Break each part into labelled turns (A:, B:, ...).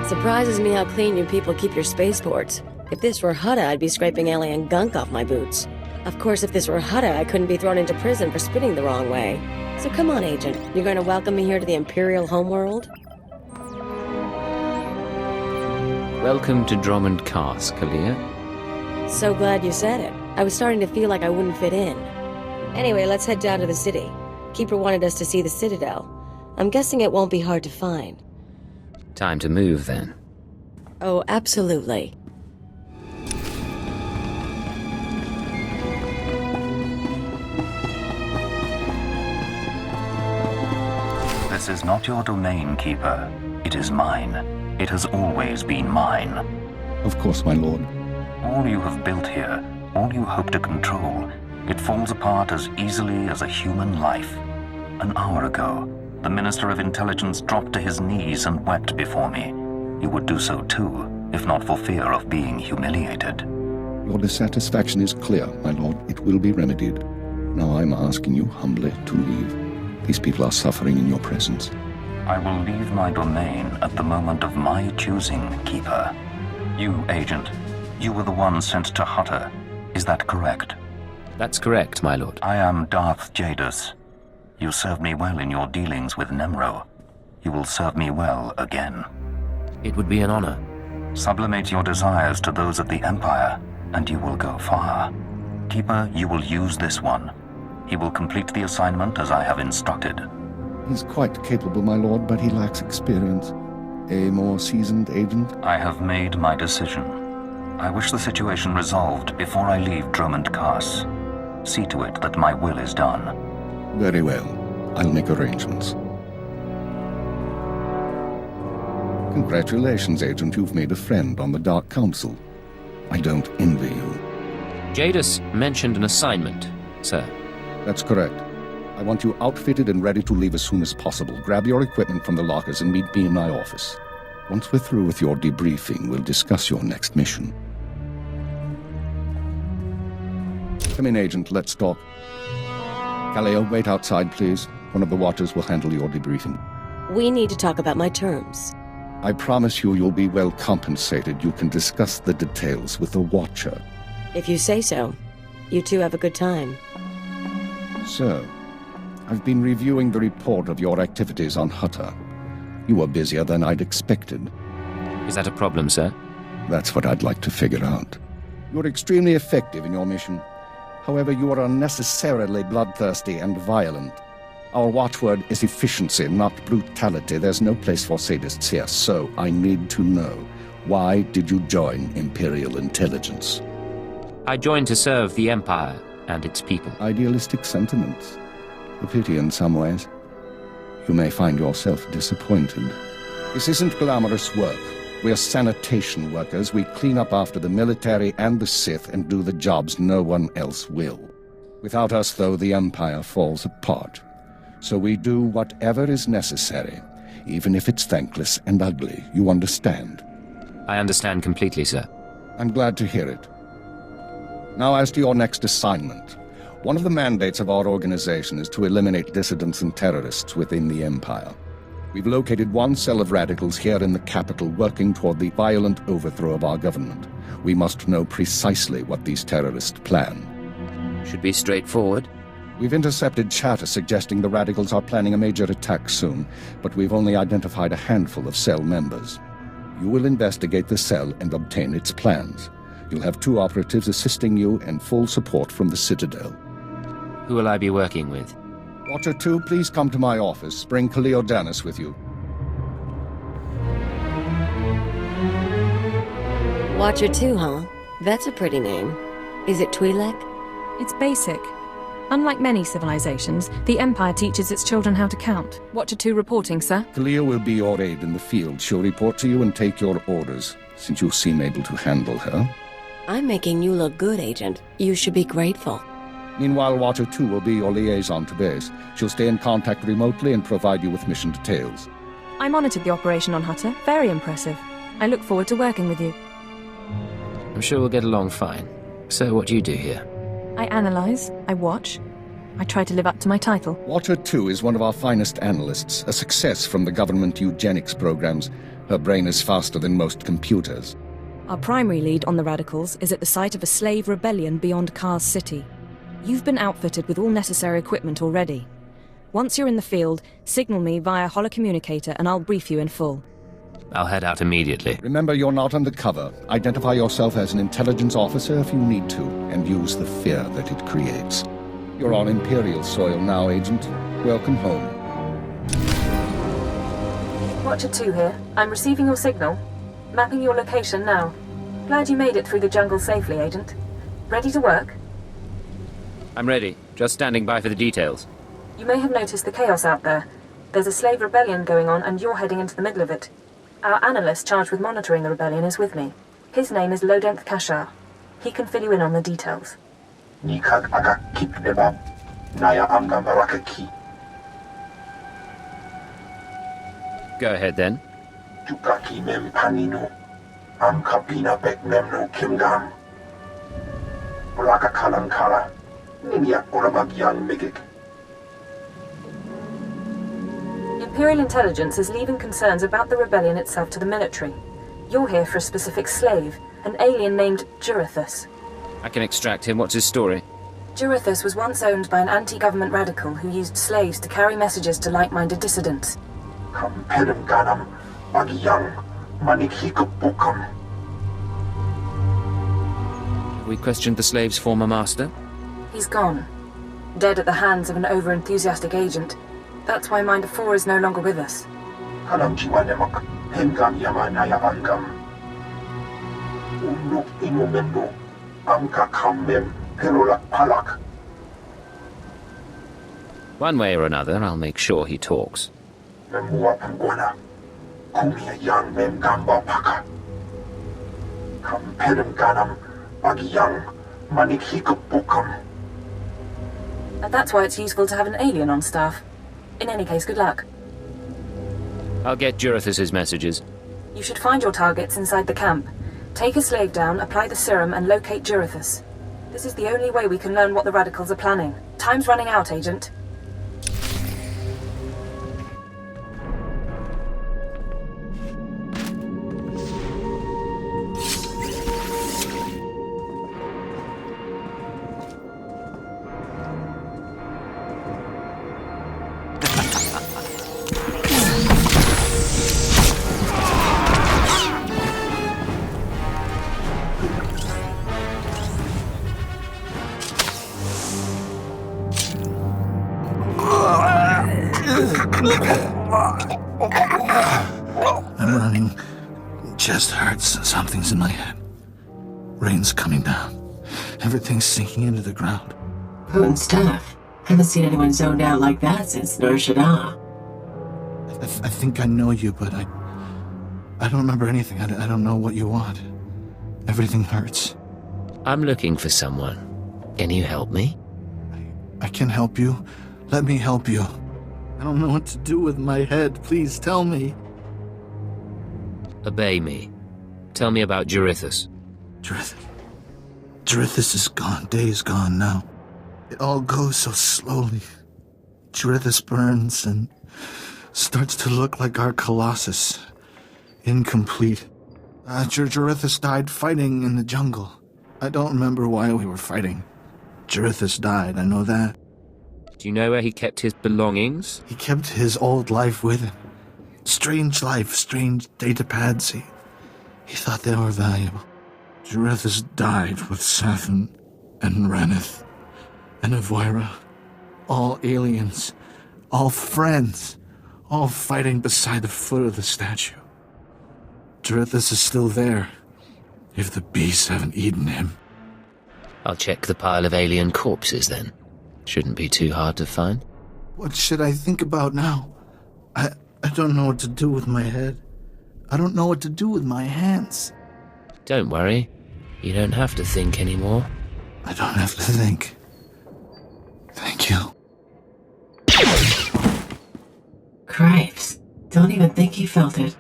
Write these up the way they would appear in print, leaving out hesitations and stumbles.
A: Surprises me how clean you people keep your spaceports. If this were Hutta, I'd be scraping alien gunk off my boots. Of course, if this were Hutta, I couldn't be thrown into prison for spitting the wrong way. So come on, Agent. You're going to welcome me here to the Imperial homeworld?
B: Welcome to Dromund Kaas, Kalia.
A: So glad you said it. I was starting to feel like I wouldn't fit in. Anyway, let's head down to the city. Keeper wanted us to see the Citadel. I'm guessing it won't be hard to find.
B: Time to move, then.
A: Oh, absolutely.
C: This is not your domain, Keeper. It is mine. It has always been mine.
D: Of course, my lord.
C: All you have built here, all you hope to control, it falls apart as easily as a human life. An hour ago, the Minister of Intelligence dropped to his knees and wept before me. You would do so too, if not for fear of being humiliated.
D: Your dissatisfaction is clear, my lord. It will be remedied. Now I'm asking you humbly to leave. These people are suffering in your presence.
C: I will leave my domain at the moment of my choosing, Keeper. You, Agent, you were the one sent to Hutta. Is that correct?
B: That's correct, my lord.
C: I am Darth Jadus. You served me well in your dealings with Nemro. You will serve me well again.
B: It would be an honor.
C: Sublimate your desires to those of the Empire, and you will go far. Keeper, you will use this one. He will complete the assignment as I have instructed.
D: He's quite capable, my lord, but he lacks experience. A more seasoned agent?
C: I have made my decision. I wish the situation resolved before I leave Dromund Kaas. See to it that my will is done.
D: Very well. I'll make arrangements. Congratulations, Agent. You've made a friend on the Dark Council. I don't envy you.
B: Jadus mentioned an assignment, sir.
D: That's correct. I want you outfitted and ready to leave as soon as possible. Grab your equipment from the lockers and meet me in my office. Once we're through with your debriefing, we'll discuss your next mission. Come in, Agent. Let's talk. Kaleo, wait outside, please. One of the Watchers will handle your debriefing.
A: We need to talk about my terms.
D: I promise you you'll be well compensated. You can discuss the details with the Watcher.
A: If you say so. You two have a good time.
D: So, I've been reviewing the report of your activities on Hutta. You were busier than I'd expected.
B: Is that a problem, sir?
D: That's what I'd like to figure out. You're extremely effective in your mission. However, you are unnecessarily bloodthirsty and violent. Our watchword is efficiency, not brutality. There's no place for sadists here, so I need to know. Why did you join Imperial Intelligence?
B: I joined to serve the Empire and its people.
D: Idealistic sentiments. A pity in some ways. You may find yourself disappointed. This isn't glamorous work. We're sanitation workers. We clean up after the military and the Sith and do the jobs no one else will. Without us, though, the Empire falls apart. So we do whatever is necessary, even if it's thankless and ugly. You understand?
B: I understand completely, sir.
D: I'm glad to hear it. Now, as to your next assignment. One of the mandates of our organization is to eliminate dissidents and terrorists within the Empire. We've located one cell of radicals here in the capital working toward the violent overthrow of our government. We must know precisely what these terrorists plan.
B: Should be straightforward.
D: We've intercepted chatter suggesting the radicals are planning a major attack soon, but we've only identified a handful of cell members. You will investigate the cell and obtain its plans. You'll have 2 operatives assisting you and full support from the Citadel.
B: Who will I be working with?
D: Watcher 2, please come to my office. Bring Kaleo Danis with you.
A: Watcher 2, huh? That's a pretty name. Is it Twi'lek?
E: It's basic. Unlike many civilizations, the Empire teaches its children how to count. Watcher 2 reporting, sir.
D: Kaleo will be your aide in the field. She'll report to you and take your orders, since you seem able to handle her.
A: I'm making you look good, Agent. You should be grateful.
D: Meanwhile, Watcher 2 will be your liaison to base. She'll stay in contact remotely and provide you with mission details.
E: I monitored the operation on Hutta. Very impressive. I look forward to working with you.
B: I'm sure we'll get along fine. So what do you do here?
E: I analyze, I watch. I try to live up to my title.
D: Swtor 2 is one of our finest analysts, a success from the government eugenics programs. Her brain is faster than most computers.
E: Our primary lead on the radicals is at the site of a slave rebellion beyond Kaas City. You've been outfitted with all necessary equipment already. Once you're in the field, signal me via holocommunicator and I'll brief you in full.
B: I'll head out immediately.
D: Remember, you're not undercover. Identify yourself as an intelligence officer if you need to, and use the fear that it creates. You're on Imperial soil now, Agent. Welcome home.
E: Watcher 2 here. I'm receiving your signal. Mapping your location now. Glad you made it through the jungle safely, Agent. Ready to work?
B: I'm ready. Just standing by for the details.
E: You may have noticed the chaos out there. There's a slave rebellion going on and you're heading into the middle of it. Our analyst charged with monitoring the rebellion is with me. His name is Dromund Kaas. He can fill you in on the details.
B: Go ahead then.
E: Imperial Intelligence is leaving concerns about the rebellion itself to the military. You're here for a specific slave, an alien named Jurithus.
B: I can extract him. What's his story?
E: Jurithus was once owned by an anti-government radical who used slaves to carry messages to like-minded dissidents.
B: We questioned the slave's former master?
E: He's gone. Dead at the hands of an over-enthusiastic agent. That's why Minder 4 is no longer with us.
B: One way or another, I'll make sure he talks.
E: And that's why it's useful to have an alien on staff. In any case, good luck.
B: I'll get Jurithus's messages.
E: You should find your targets inside the camp. Take a slave down, apply the serum, and locate Jurithus. This is the only way we can learn what the radicals are planning. Time's running out, Agent.
F: I'm running. Chest hurts. Something's in my head. Rain's coming down. Everything's sinking into the ground.
A: Potent stuff. Haven't seen anyone zoned out like that since Nur Shaddaa.
F: I think I know you, but I don't remember anything. I don't know what you want. Everything hurts.
B: I'm looking for someone. Can you help me?
F: I can help you. Let me help you. I don't know what to do with my head. Please tell me.
B: Obey me. Tell me about Jurithus.
F: Jurithus is gone. Days gone now. It all goes so slowly. Jurithus burns and starts to look like our Colossus. Incomplete. Jurithus died fighting in the jungle. I don't remember why we were fighting. Jurithus died, I know that.
B: Do you know where he kept his belongings?
F: He kept his old life with him. Strange life, strange datapads. He thought they were valuable. Jurithus died with Sathan and Reneth and Avoira. All aliens, all friends, all fighting beside the foot of the statue. Jurithus is still there, if the beasts haven't eaten him.
B: I'll check the pile of alien corpses then. Shouldn't be too hard to find.
F: What should I think about now? I don't know what to do with my head. I don't know what to do with my hands.
B: Don't worry. You don't have to think anymore.
F: I don't have to think. Thank you.
A: Cripes. Don't even think he felt it.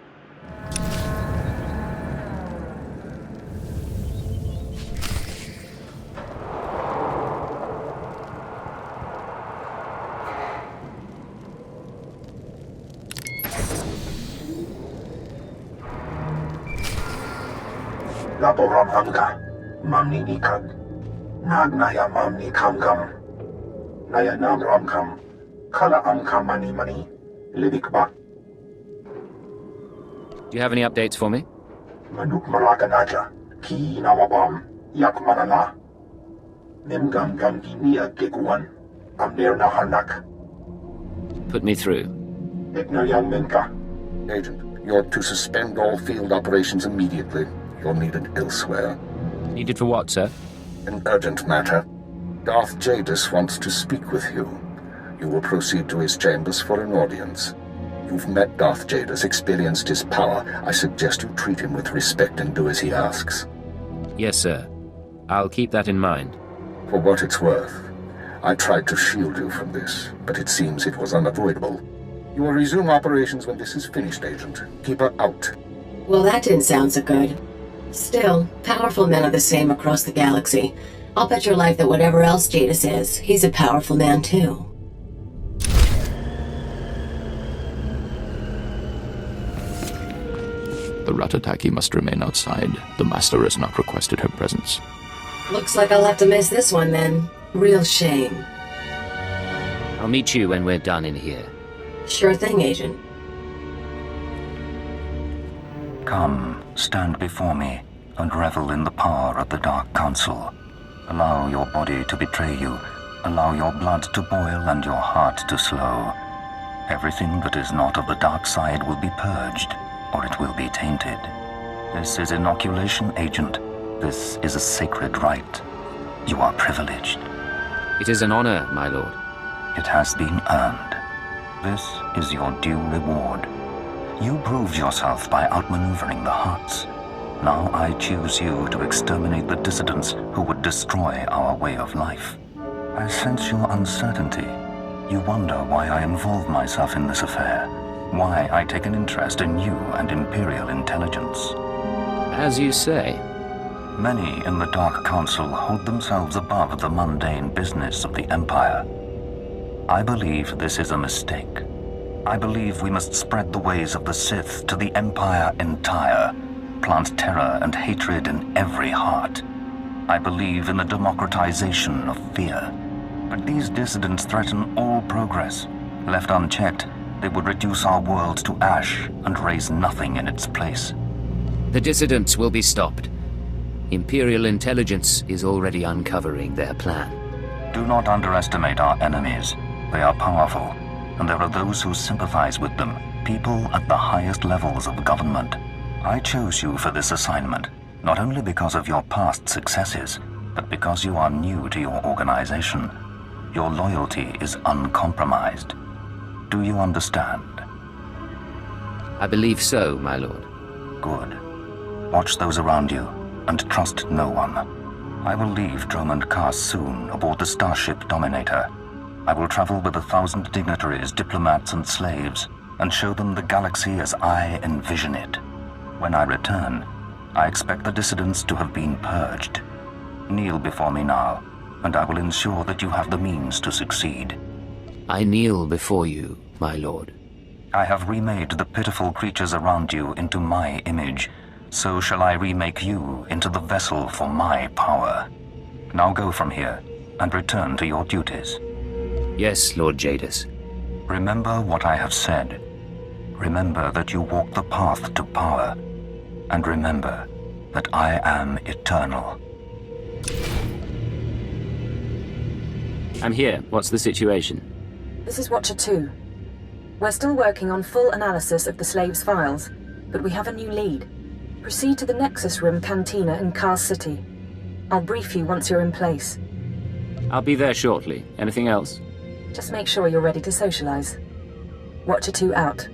G: Laboram hamka, mamni nikad. Nagnaya mamni kamgam. Naya namram kam. Kala amka mani mani. Libikba.
B: Do you have any updates for me?
G: Manuk marakanaja. Ki nawabam. Yak manala. Memgam gam ginia giguan. Amner nahanak.
B: Put me through.
G: Ignayam menka.
D: Agent, you're to suspend all field operations immediately. You're needed elsewhere.
B: Needed for what, sir?
D: An urgent matter. Darth Jadis wants to speak with you. You will proceed to his chambers for an audience. You've met Darth Jadis, experienced his power. I suggest you treat him with respect and do as he asks.
B: Yes, sir. I'll keep that in mind.
D: For what it's worth, I tried to shield you from this, but it seems it was unavoidable. You will resume operations when this is finished, Agent. Keep her out.
A: Well, that didn't sound so good. Still, powerful men are the same across the galaxy. I'll bet your life that whatever else Jadis is, he's a powerful man too.
H: The Ratataki must remain outside. The Master has not requested her presence.
A: Looks like I'll have to miss this one then. Real shame.
B: I'll meet you when we're done in here.
A: Sure thing, Agent.
C: Come, stand before me, and revel in the power of the Dark Council. Allow your body to betray you. Allow your blood to boil and your heart to slow. Everything that is not of the dark side will be purged, or it will be tainted. This is inoculation, Agent. This is a sacred rite. You are privileged.
B: It is an honor, my lord.
C: It has been earned. This is your due reward. You proved yourself by outmaneuvering the Hutts. Now I choose you to exterminate the dissidents who would destroy our way of life. I sense your uncertainty. You wonder why I involve myself in this affair, why I take an interest in you and Imperial intelligence.
B: As you say.
C: Many in the Dark Council hold themselves above the mundane business of the Empire. I believe this is a mistake. I believe we must spread the ways of the Sith to the Empire entire, plant terror and hatred in every heart. I believe in the democratization of fear. But these dissidents threaten all progress. Left unchecked, they would reduce our world to ash and raise nothing in its place.
B: The dissidents will be stopped. Imperial intelligence is already uncovering their plan.
C: Do not underestimate our enemies. They are powerful, and there are those who sympathize with them, people at the highest levels of government. I chose you for this assignment, not only because of your past successes, but because you are new to your organization. Your loyalty is uncompromised. Do you understand?
B: I believe so, my lord.
C: Good. Watch those around you, and trust no one. I will leave Dromund Kaas soon aboard the starship Dominator. I will travel with 1,000 dignitaries, diplomats, and slaves, and show them the galaxy as I envision it. When I return, I expect the dissidents to have been purged. Kneel before me now, and I will ensure that you have the means to succeed.
B: I kneel before you, my lord.
C: I have remade the pitiful creatures around you into my image. So shall I remake you into the vessel for my power. Now go from here, and return to your duties.
B: Yes, Lord Jadis.
C: Remember what I have said. Remember that you walk the path to power. And remember that I am eternal.
B: I'm here. What's the situation?
E: This is Watcher 2. We're still working on full analysis of the slaves' files, but we have a new lead. Proceed to the Nexus Room Cantina in Kaas City. I'll brief you once you're in place.
B: I'll be there shortly. Anything else?
E: Just make sure you're ready to socialize. Watcher 2 out.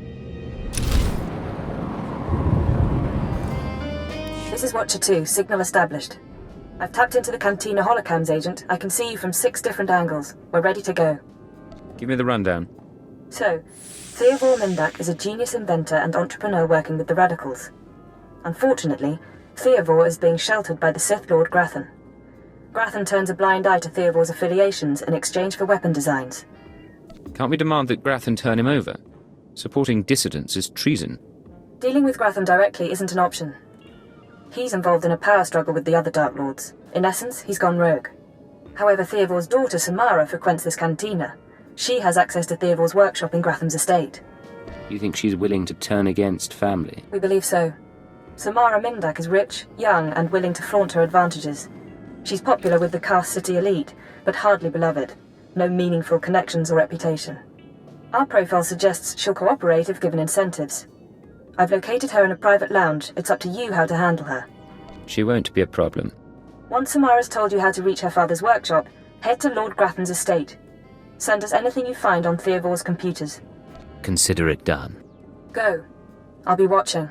E: This is Watcher 2, signal established. I've tapped into the Cantina holocams, Agent. I can see you from 6 different angles. We're ready to go.
B: Give me the rundown.
E: So, Theodore Mindak is a genius inventor and entrepreneur working with the Radicals. Unfortunately, Theodore is being sheltered by the Sith Lord Grathan. Grathan turns a blind eye to Theodore's affiliations in exchange for weapon designs.
B: Can't we demand that Grathan turn him over? Supporting dissidents is treason.
E: Dealing with Grathan directly isn't an option. He's involved in a power struggle with the other Dark Lords. In essence, he's gone rogue. However, Theovor's daughter, Samara, frequents this cantina. She has access to Theovor's workshop in Gratham's estate.
B: You think she's willing to turn against family?
E: We believe so. Samara Mindak is rich, young, and willing to flaunt her advantages. She's popular with the Kaas City elite, but hardly beloved. No meaningful connections or reputation. Our profile suggests she'll cooperate if given incentives. I've located her in a private lounge. It's up to you how to handle her.
B: She won't be a problem.
E: Once Samara's told you how to reach her father's workshop, head to Lord Gratham's estate. Send us anything you find on Theovor's computers.
B: Consider it done.
E: Go. I'll be watching.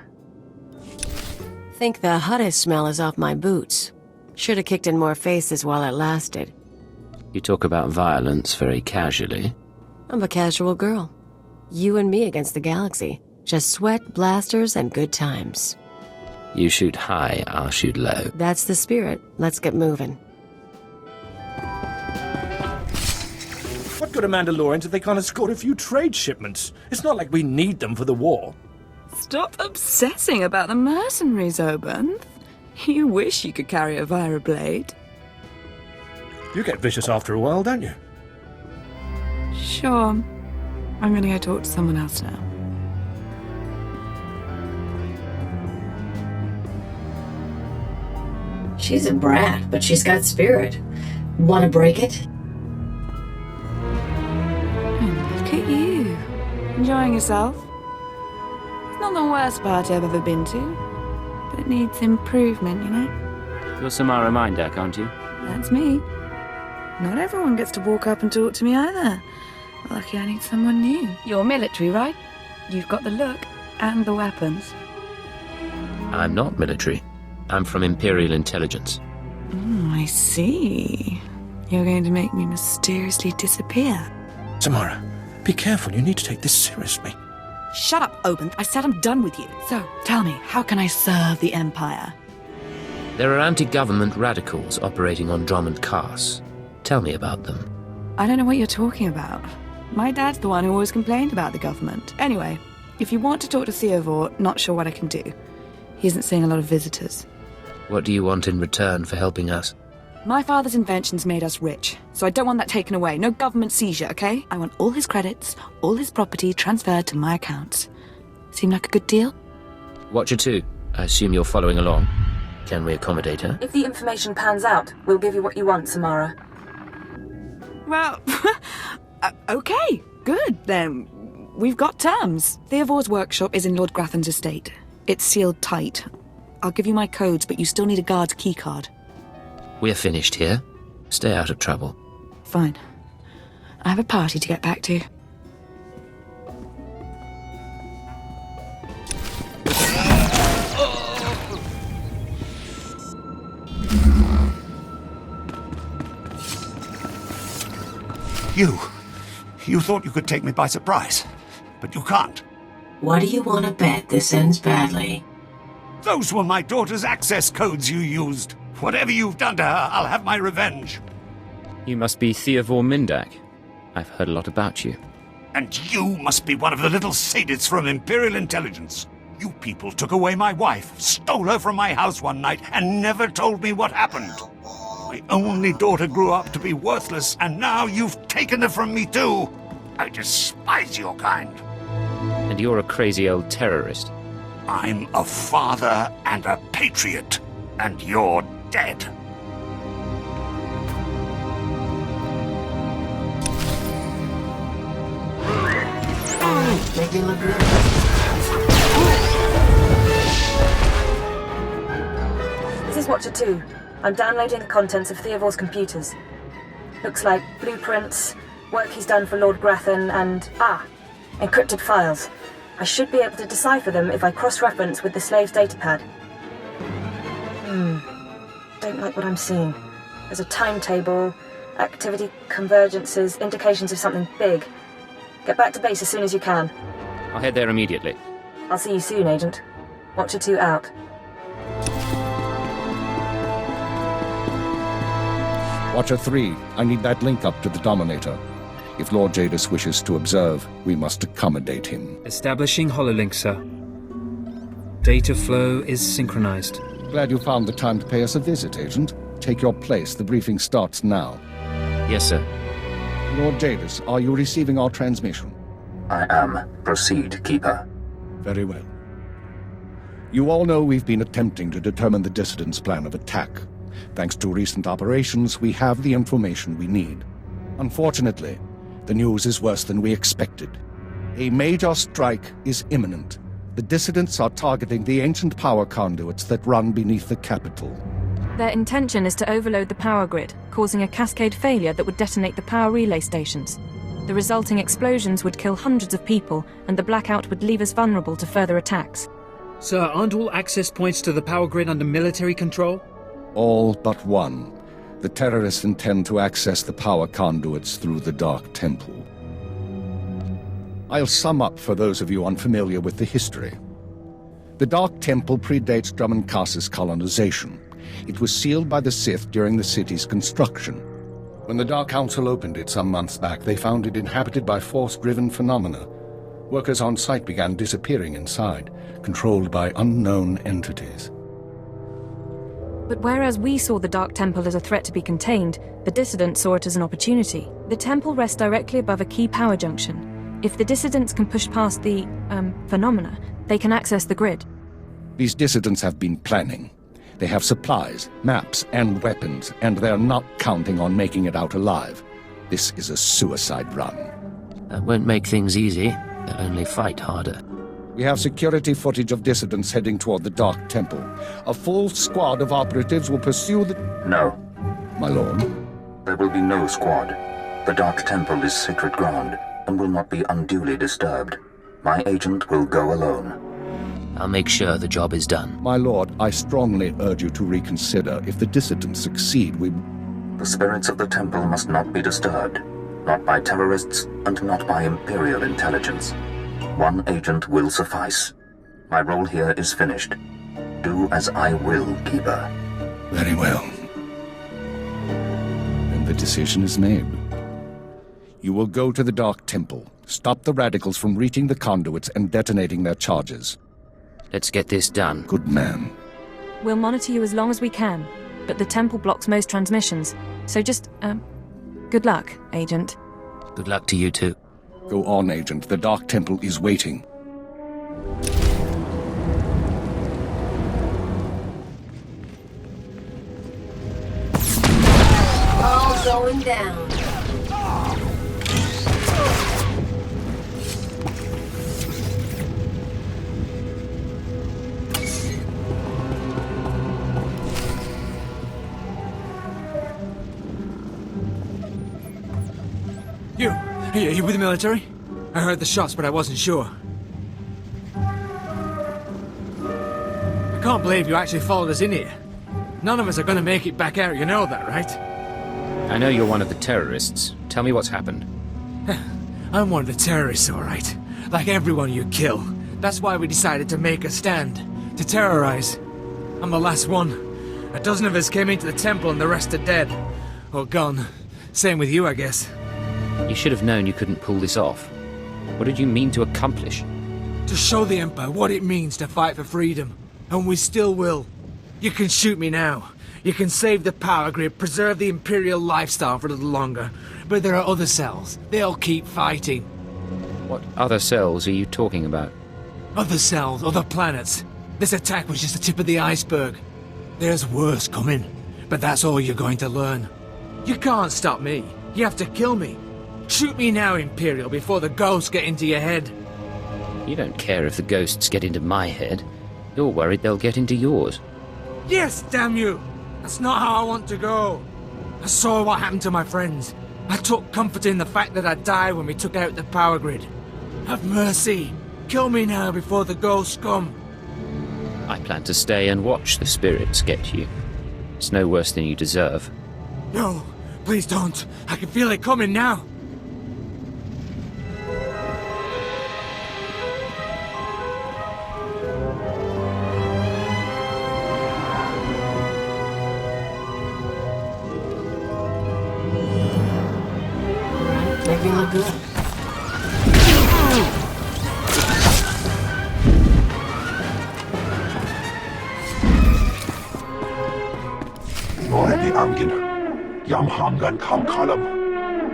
A: Think the hottest smell is off my boots. Should have kicked in more faces while it lasted.
B: You talk about violence very casually.
A: I'm a casual girl. You and me against the galaxy. Just sweat, blasters, and good times.
B: You shoot high, I'll shoot low.
A: That's the spirit. Let's get moving.
I: What good are Mandalorians if they can't escort a few trade shipments? It's not like we need them for the war.
J: Stop obsessing about the mercenaries, Oban. You wish you could carry a Vira blade.
I: You get vicious after a while, don't you?
J: Sure. I'm gonna go talk to someone else now.
A: She's a brat, but she's got spirit. Want to break it?
J: Look at you. Enjoying yourself? It's not the worst party I've ever been to, but it needs improvement, you know?
B: You're Samara Mindak, aren't you?
J: That's me. Not everyone gets to walk up and talk to me either. Lucky I need someone new. You're military, right? You've got the look and the weapons.
B: I'm not military. I'm from Imperial Intelligence.
J: I see. You're going to make me mysteriously disappear.
I: Samara, be careful. You need to take this seriously.
J: Shut up, Oban. I said I'm done with you. So, tell me, how can I serve the Empire?
B: There are anti-government radicals operating on Dromund Kaas. Tell me about them.
J: I don't know what you're talking about. My dad's the one who always complained about the government. Anyway, if you want to talk to Theovor, not sure what I can do. He isn't seeing a lot of visitors.
B: What do you want in return for helping us?
J: My father's inventions made us rich, so I don't want that taken away. No government seizure, okay? I want all his credits, all his property transferred to my accounts. Seem like a good deal?
B: Watcher 2, I assume you're following along. Can we accommodate her?
E: If the information pans out, we'll give you what you want, Samara.
J: Well, okay, good, then. We've got terms. Theovor's workshop is in Lord Gratham's estate. It's sealed tight. I'll give you my codes, but you still need a guard's keycard.
B: We're finished here. Stay out of trouble.
J: Fine. I have a party to get back to.
G: You thought you could take me by surprise, but you can't.
A: What do you want to bet this ends badly?
G: Those were my daughter's access codes you used. Whatever you've done to her, I'll have my revenge.
B: You must be Theovor Mindak. I've heard a lot about you.
G: And you must be one of the little sadists from Imperial Intelligence. You people took away my wife, stole her from my house one night, and never told me what happened. My only daughter grew up to be worthless, and now you've taken her from me too. I despise your kind.
B: And you're a crazy old terrorist.
G: I'm a father and a patriot, and you're dead.
A: Make me look good.
E: This is Watcher 2. I'm downloading the contents of Theovor's computers. Looks like blueprints, work he's done for Lord Gratham, and, encrypted files. I should be able to decipher them if I cross-reference with the slave's datapad. Don't like what I'm seeing. There's a timetable, activity convergences, indications of something big. Get back to base as soon as you can.
B: I'll head there immediately.
E: I'll see you soon, Agent. Watcher 2 out.
D: Watcher 3, I need that link up to the Dominator. If Lord Jadis wishes to observe, we must accommodate him.
K: Establishing hololink, sir. Data flow is synchronized.
D: Glad you found the time to pay us a visit, Agent. Take your place. The briefing starts now.
B: Yes, sir.
D: Lord Jadis, are you receiving our transmission?
C: I am. Proceed, Keeper.
D: Very well. You all know we've been attempting to determine the dissidents' plan of attack. Thanks to recent operations, we have the information we need. Unfortunately, the news is worse than we expected. A major strike is imminent. The dissidents are targeting the ancient power conduits that run beneath the capital.
E: Their intention is to overload the power grid, causing a cascade failure that would detonate the power relay stations. The resulting explosions would kill hundreds of people, and the blackout would leave us vulnerable to further attacks.
K: Sir, aren't all access points to the power grid under military control?
D: All but one. The terrorists intend to access the power conduits through the Dark Temple. I'll sum up for those of you unfamiliar with the history. The Dark Temple predates Dromund Kaas's colonization. It was sealed by the Sith during the city's construction. When the Dark Council opened it some months back, they found it inhabited by force-driven phenomena. Workers on site began disappearing inside, controlled by unknown entities.
E: But whereas we saw the Dark Temple as a threat to be contained, the dissidents saw it as an opportunity. The temple rests directly above a key power junction. If the dissidents can push past the, phenomena, they can access the grid.
D: These dissidents have been planning. They have supplies, maps, and weapons, and they're not counting on making it out alive. This is a suicide run.
B: That won't make things easy. They'll only fight harder.
D: We have security footage of dissidents heading toward the Dark Temple. A full squad of operatives will pursue the...
C: No.
D: My lord?
C: There will be no squad. The Dark Temple is sacred ground and will not be unduly disturbed. My agent will go alone.
B: I'll make sure the job is done.
D: My lord, I strongly urge you to reconsider. If the dissidents succeed, we...
C: The spirits of the temple must not be disturbed. Not by terrorists, and not by Imperial intelligence. One agent will suffice. My role here is finished. Do as I will, Keeper.
D: Very well. Then the decision is made. You will go to the Dark Temple, stop the radicals from reaching the conduits and detonating their charges.
B: Let's get this done.
D: Good man.
E: We'll monitor you as long as we can, but the temple blocks most transmissions, so just, good luck, Agent.
B: Good luck to you too.
D: Go on, Agent. The Dark Temple is waiting.
A: All going down.
K: Hey, are you with the military? I heard the shots, but I wasn't sure. I can't believe you actually followed us in here. None of us are gonna make it back out, you know that, right?
B: I know you're one of the terrorists. Tell me what's happened.
K: I'm one of the terrorists, all right. Like everyone you kill. That's why we decided to make a stand. To terrorize. I'm the last one. A dozen of us came into the temple and the rest are dead. Or gone. Same with you, I guess.
B: You should have known you couldn't pull this off. What did you mean to accomplish?
K: To show the Empire what it means to fight for freedom. And we still will. You can shoot me now. You can save the power grid, preserve the Imperial lifestyle for a little longer. But there are other cells. They'll keep fighting.
B: What other cells are you talking about?
K: Other cells, other planets. This attack was just the tip of the iceberg. There's worse coming. But that's all you're going to learn. You can't stop me. You have to kill me. Shoot me now, Imperial, before the ghosts get into your head.
B: You don't care if the ghosts get into my head. You're worried they'll get into yours.
K: Yes, damn you! That's not how I want to go. I saw what happened to my friends. I took comfort in the fact that I died when we took out the power grid. Have mercy. Kill me now before the ghosts come.
B: I plan to stay and watch the spirits get you. It's no worse than you deserve.
K: No, please don't. I can feel it coming now.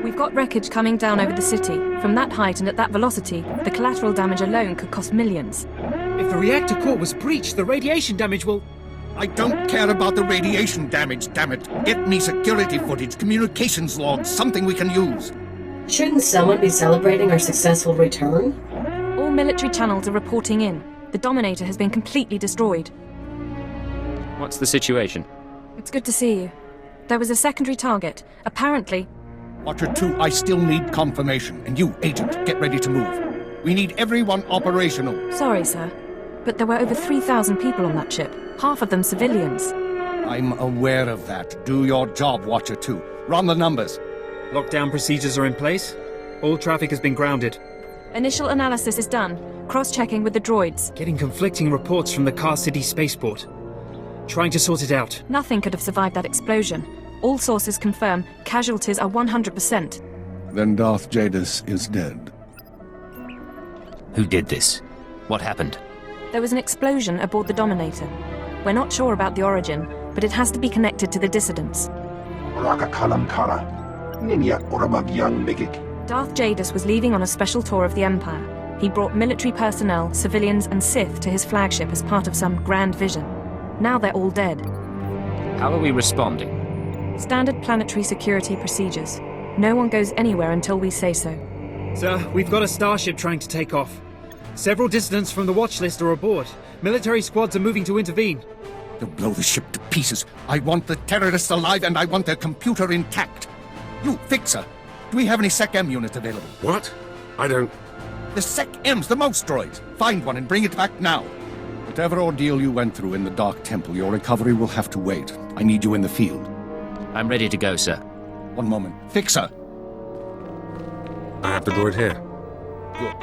E: We've got wreckage coming down over the city. From that height and at that velocity, the collateral damage alone could cost millions.
K: If the reactor core was breached, the radiation damage will...
D: I don't care about the radiation damage, damn it. Get me security footage, communications logs, something we can use.
A: Shouldn't someone be celebrating our successful return?
E: All military channels are reporting in. The Dominator has been completely destroyed.
B: What's the situation?
E: It's good to see you. There was a secondary target. Apparently...
D: Watcher 2, I still need confirmation. And you, Agent, get ready to move. We need everyone operational.
E: Sorry, sir. But there were over 3,000 people on that ship. Half of them civilians.
D: I'm aware of that. Do your job, Watcher 2. Run the numbers.
K: Lockdown procedures are in place. All traffic has been grounded.
E: Initial analysis is done. Cross-checking with the droids.
K: Getting conflicting reports from the Kaas City spaceport. Trying to sort it out.
E: Nothing could have survived that explosion. All sources confirm casualties are 100%.
D: Then Darth Jadis is dead.
B: Who did this? What happened?
E: There was an explosion aboard the Dominator. We're not sure about the origin, but it has to be connected to the dissidents. Darth Jadis was leaving on a special tour of the Empire. He brought military personnel, civilians and Sith to his flagship as part of some grand vision. Now they're all dead.
B: How are we responding?
E: Standard planetary security procedures. No one goes anywhere until we say so.
K: Sir, we've got a starship trying to take off. Several dissidents from the watch list are aboard. Military squads are moving to intervene.
D: They'll blow the ship to pieces. I want the terrorists alive and I want their computer intact. You, Fixer, do we have any Sec-M units available?
L: What? I don't...
D: The Sec-Ms, the mouse droids. Find one and bring it back now. Whatever ordeal you went through in the Dark Temple, your recovery will have to wait. I need you in the field.
B: I'm ready to go, sir.
D: One moment. Fixer!
L: I have the droid here.
D: Good.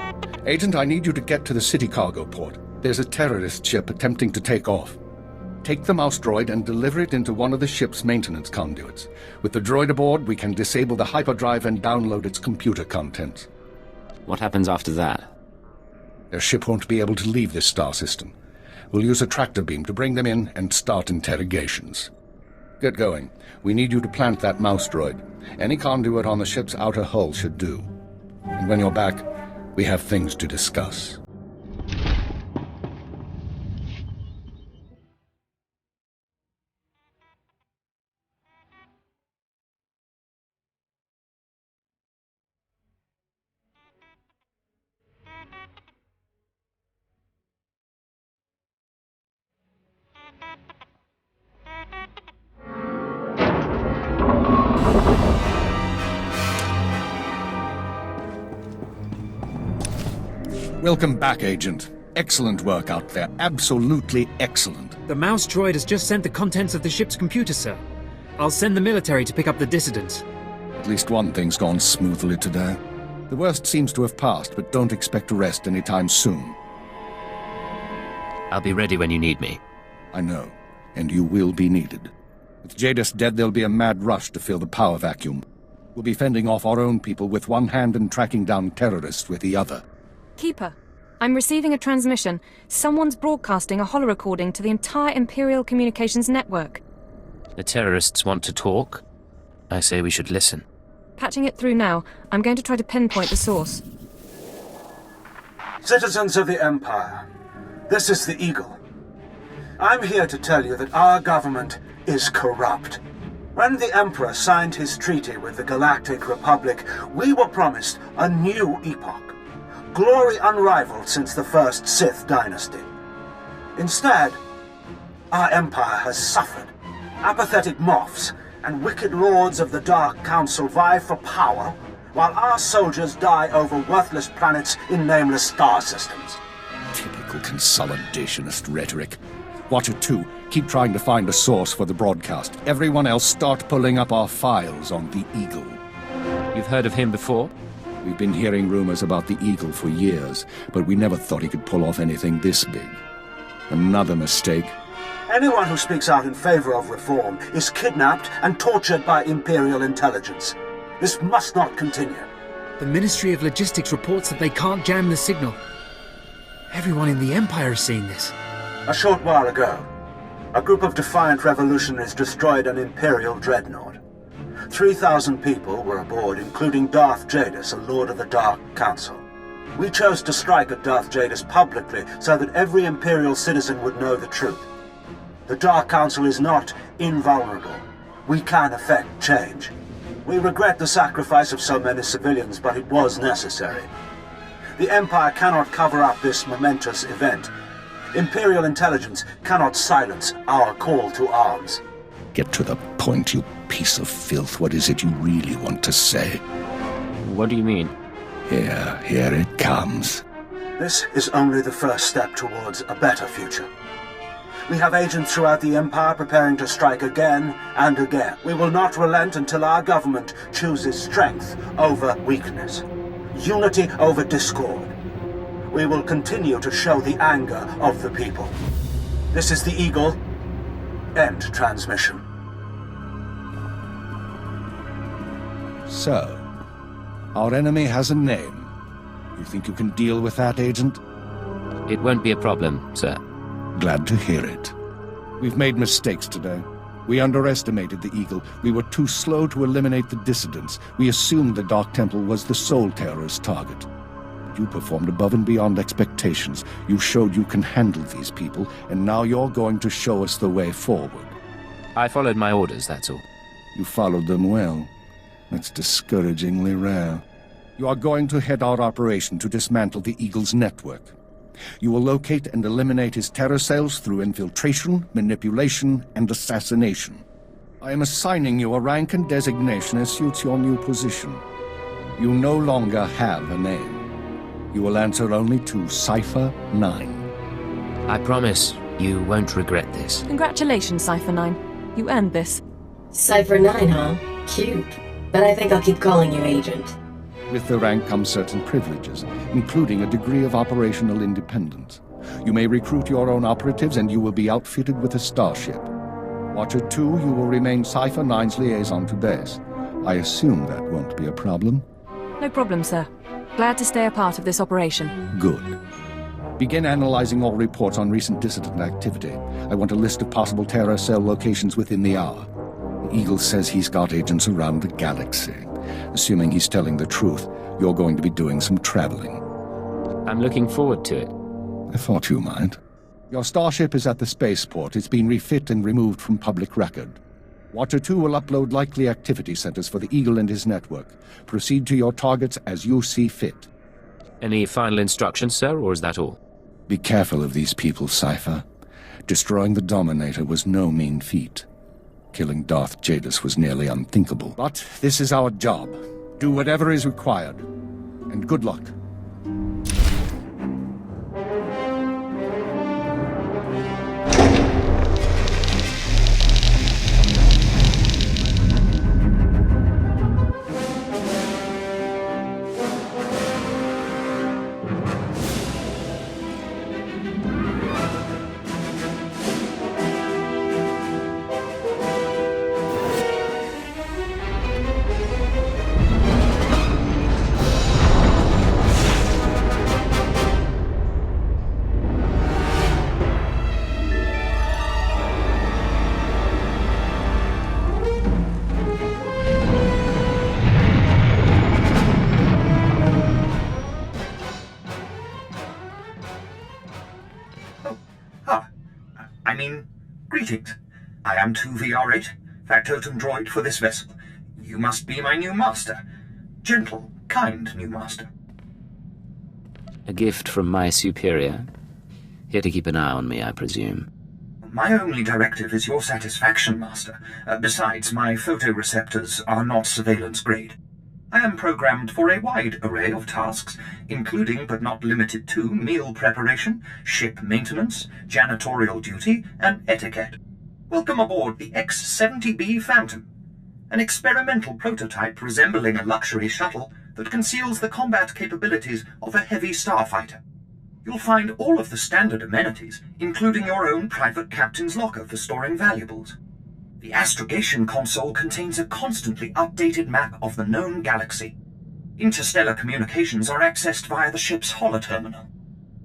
D: Agent, I need you to get to the city cargo port. There's a terrorist ship attempting to take off. Take the mouse droid and deliver it into one of the ship's maintenance conduits. With the droid aboard, we can disable the hyperdrive and download its computer contents.
B: What happens after that?
D: Their ship won't be able to leave this star system. We'll use a tractor beam to bring them in and start interrogations. Get going. We need you to plant that mouse droid. Any conduit on the ship's outer hull should do. And when you're back, we have things to discuss. Welcome back, Agent. Excellent work out there. Absolutely excellent.
K: The mouse droid has just sent the contents of the ship's computer, sir. I'll send the military to pick up the dissidents.
D: At least one thing's gone smoothly today. The worst seems to have passed, but don't expect to rest anytime soon.
B: I'll be ready when you need me.
D: I know, and you will be needed. With Jadis dead, there'll be a mad rush to fill the power vacuum. We'll be fending off our own people with one hand and tracking down terrorists with the other.
E: Keeper, I'm receiving a transmission. Someone's broadcasting a holo-recording to the entire Imperial Communications network.
B: The terrorists want to talk? I say we should listen.
E: Patching it through now. I'm going to try to pinpoint the source.
M: Citizens of the Empire, this is the Eagle. I'm here to tell you that our government is corrupt. When the Emperor signed his treaty with the Galactic Republic, we were promised a new epoch. Glory unrivaled since the first Sith dynasty. Instead, our empire has suffered. Apathetic moffs and wicked lords of the Dark Council vie for power, while our soldiers die over worthless planets in nameless star systems.
D: Typical consolidationist rhetoric. Watcher 2, keep trying to find a source for the broadcast. Everyone else start pulling up our files on the Eagle.
B: You've heard of him before?
D: We've been hearing rumors about the Eagle for years, but we never thought he could pull off anything this big. Another mistake.
M: Anyone who speaks out in favor of reform is kidnapped and tortured by Imperial intelligence. This must not continue.
K: The Ministry of Logistics reports that they can't jam the signal. Everyone in the Empire is seeing this.
M: A short while ago, a group of defiant revolutionaries destroyed an Imperial dreadnought. 3,000 people were aboard, including Darth Jadis, a Lord of the Dark Council. We chose to strike at Darth Jadis publicly so that every Imperial citizen would know the truth. The Dark Council is not invulnerable. We can effect change. We regret the sacrifice of so many civilians, but it was necessary. The Empire cannot cover up this momentous event. Imperial intelligence cannot silence our call to arms.
D: Get to the point, you piece of filth. What is it you really want to say?
B: What do you mean?
D: Here it comes.
M: This is only the first step towards a better future. We have agents throughout the Empire preparing to strike again and again. We will not relent until our government chooses strength over weakness, unity over discord. We will continue to show the anger of the people. This is the Eagle. End transmission.
D: So, our enemy has a name. You think you can deal with that, Agent?
B: It won't be a problem, sir.
D: Glad to hear it. We've made mistakes today. We underestimated the Eagle. We were too slow to eliminate the dissidents. We assumed the Dark Temple was the sole terrorist target. You performed above and beyond expectations. You showed you can handle these people, and now you're going to show us the way forward.
B: I followed my orders, that's all.
D: You followed them well. That's discouragingly rare. You are going to head our operation to dismantle the Eagle's network. You will locate and eliminate his terror cells through infiltration, manipulation, and assassination. I am assigning you a rank and designation as suits your new position. You no longer have a name. You will answer only to Cypher 9.
B: I promise you won't regret this.
E: Congratulations, Cypher 9. You earned this.
A: Cypher 9, huh? Cute. But I think I'll keep calling you Agent.
D: With the rank comes certain privileges, including a degree of operational independence. You may recruit your own operatives, and you will be outfitted with a starship. Watcher 2, you will remain Cypher 9's liaison to base. I assume that won't be a problem?
E: No problem, sir. Glad to stay a part of this operation.
D: Good. Begin analyzing all reports on recent dissident activity. I want a list of possible terror cell locations within the hour. The Eagle says he's got agents around the galaxy. Assuming he's telling the truth, you're going to be doing some traveling.
B: I'm looking forward to it.
D: I thought you might. Your starship is at the spaceport. It's been refit and removed from public record. Watcher 2 will upload likely activity centers for the Eagle and his network. Proceed to your targets as you see fit.
B: Any final instructions, sir, or is that all?
D: Be careful of these people, Cypher. Destroying the Dominator was no mean feat. Killing Darth Jadis was nearly unthinkable. But this is our job. Do whatever is required. And good luck.
N: Greetings. I am 2VR8, factotum droid for this vessel. You must be my new master. Gentle, kind new master.
B: A gift from my superior. Here to keep an eye on me, I presume.
N: My only directive is your satisfaction, master. Besides, my photoreceptors are not surveillance grade. I am programmed for a wide array of tasks, including but not limited to meal preparation, ship maintenance, janitorial duty, and etiquette. Welcome aboard the X-70B Phantom, an experimental prototype resembling a luxury shuttle that conceals the combat capabilities of a heavy starfighter. You'll find all of the standard amenities, including your own private captain's locker for storing valuables. The astrogation console contains a constantly updated map of the known galaxy. Interstellar communications are accessed via the ship's holoterminal.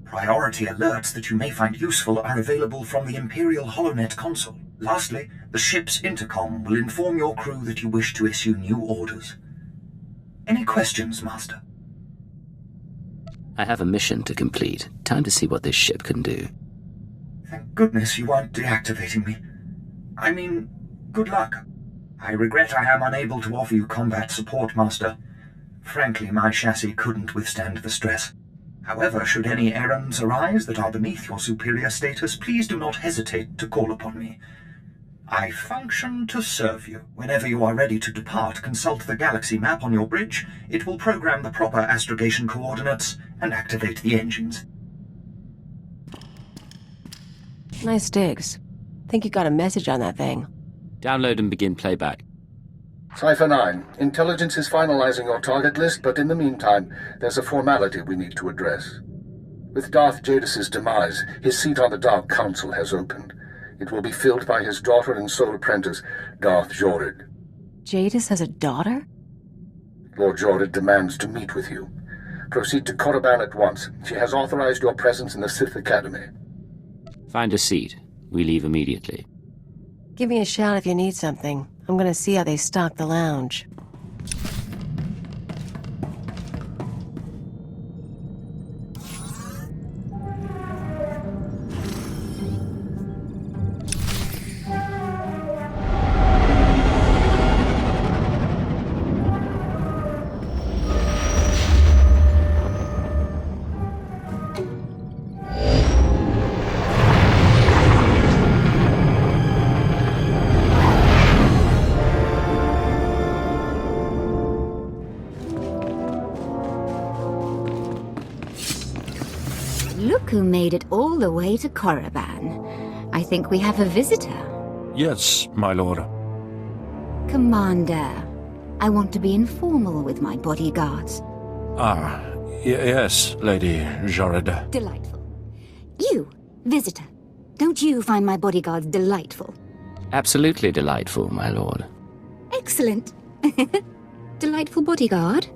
N: Priority alerts that you may find useful are available from the Imperial HoloNet console. Lastly, the ship's intercom will inform your crew that you wish to issue new orders. Any questions, Master?
B: I have a mission to complete. Time to see what this ship can do.
N: Thank goodness you aren't deactivating me. I mean, good luck. I regret I am unable to offer you combat support, Master. Frankly, my chassis couldn't withstand the stress. However, should any errands arise that are beneath your superior status, please do not hesitate to call upon me. I function to serve you. Whenever you are ready to depart, consult the galaxy map on your bridge. It will program the proper astrogation coordinates and activate the engines.
A: Nice digs. Think you got a message on that thing.
B: Download and begin playback.
D: Cypher 9, Intelligence is finalizing your target list, but in the meantime, there's a formality we need to address. With Darth Jadis' demise, his seat on the Dark Council has opened. It will be filled by his daughter and sole apprentice, Darth Jorid.
A: Jadis has a daughter?
D: Lord Jorid demands to meet with you. Proceed to Korriban at once. She has authorized your presence in the Sith Academy.
B: Find a seat. We leave immediately.
A: Give me a shout if you need something. I'm gonna see how they stock the lounge.
O: Look who made it all the way to Korriban. I think we have a visitor.
L: Yes, my lord.
O: Commander, I want to be informal with my bodyguards.
L: Yes, Lady Jorid.
O: Delightful. You, visitor, don't you find my bodyguards delightful?
B: Absolutely delightful, my lord.
O: Excellent. Delightful bodyguard,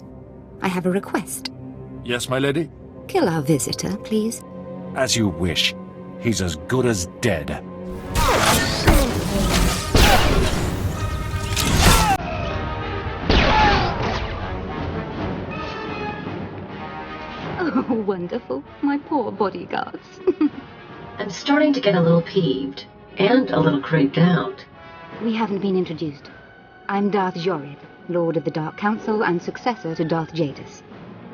O: I have a request.
L: Yes, my lady?
O: Kill our visitor, please.
L: As you wish. He's as good as dead.
O: Oh, wonderful. My poor bodyguards.
A: I'm starting to get a little peeved, and a little creeped out.
O: We haven't been introduced. I'm Darth Jorid, Lord of the Dark Council and successor to Darth Jadis.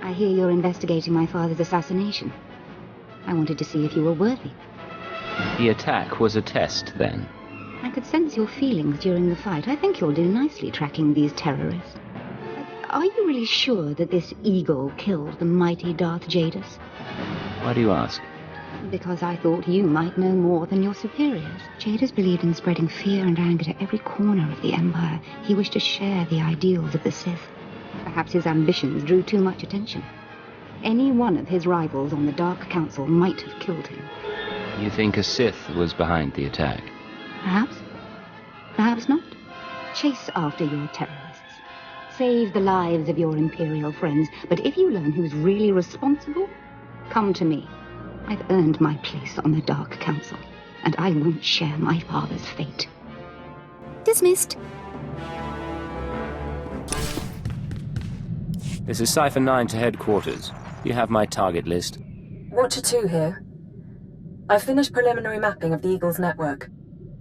O: I hear you're investigating my father's assassination. I wanted to see if you were worthy.
B: The attack was a test, then.
O: I could sense your feelings during the fight. I think you'll do nicely tracking these terrorists. Are you really sure that this eagle killed the mighty Darth Jadis?
B: Why do you ask?
O: Because I thought you might know more than your superiors. Jadis believed in spreading fear and anger to every corner of the Empire. He wished to share the ideals of the Sith. Perhaps his ambitions drew too much attention. Any one of his rivals on the Dark Council might have killed him.
B: You think a Sith was behind the attack?
O: Perhaps. Perhaps not. Chase after your terrorists. Save the lives of your Imperial friends. But if you learn who's really responsible, come to me. I've earned my place on the Dark Council, and I won't share my father's fate. Dismissed.
B: This is Cypher 9 to headquarters. You have my target list.
E: Watcher 2 here. I've finished preliminary mapping of the Eagle's network.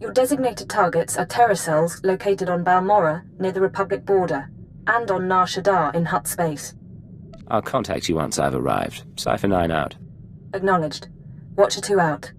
E: Your designated targets are terror cells located on Balmorra, near the Republic border, and on Nar Shaddaa in Hutt space.
B: I'll contact you once I've arrived. Cypher 9 out.
E: Acknowledged. Watcher 2 out.